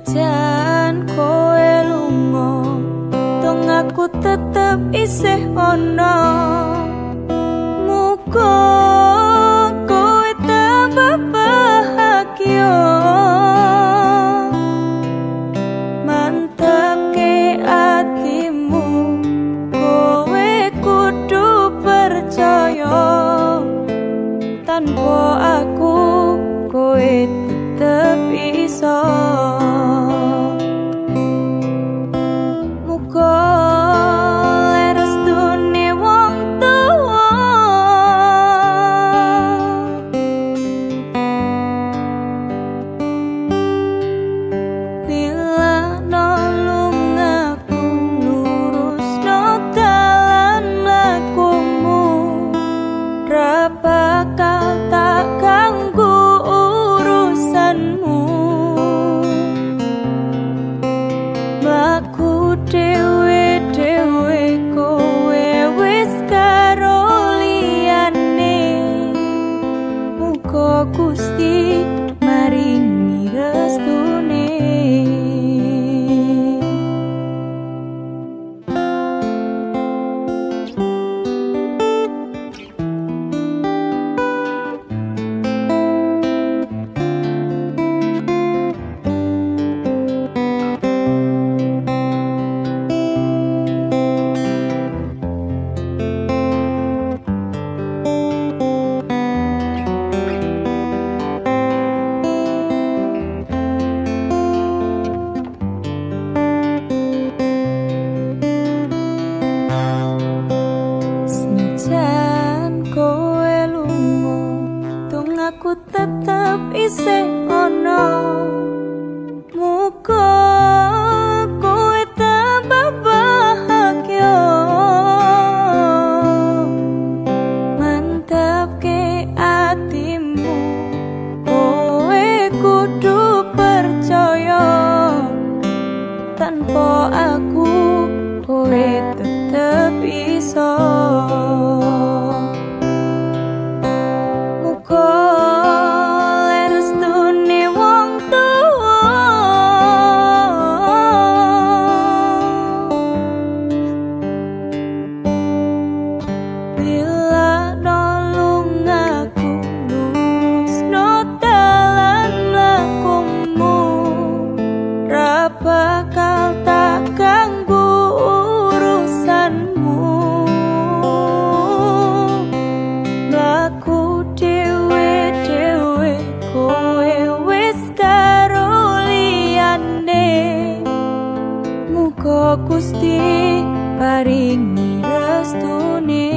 Senajan kowe lunga, tong aku tetep isih ono. Muga kowe tambah bahagia, mantep ke atimu, kowe kudu percaya. Tanpa aku kowe tetep iso. Muga lerestune wong tuwa, lilano lungaku, lurusno dalan mlakumu, ra bakal tak ganggu urusanmu. Mlaku dhewe-dhewe kowe wis karo liyane, muga Gusti maringi restune. Senajan kowe lunga, tong aku tetep isih ono. Muga kowe tambah bahagia, mantap ke atimu, kowe kudu percaya. Tanpa aku kowe tetep iso. Muga lerestune wong tuwa, lilano lungaku, lurusno dalan mlakumu, ra bakal tak ganggu urusanmu. Mlaku dhewe-dhewe kowe wis karo liyane, muga Gusti paringi restune.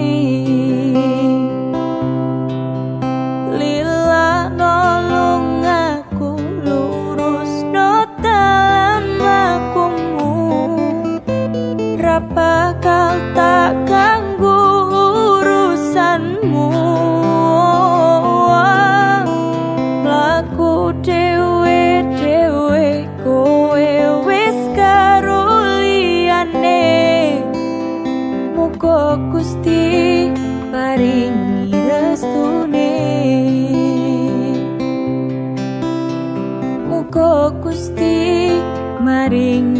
Lilano lungaku, lurusno dalan mlakumu, ra bakal tak ganggu urusanmu. Mlaku dhewe-dhewe kowe wis karo liyane, muga Gusti paringi restune. Muga Gusti maringi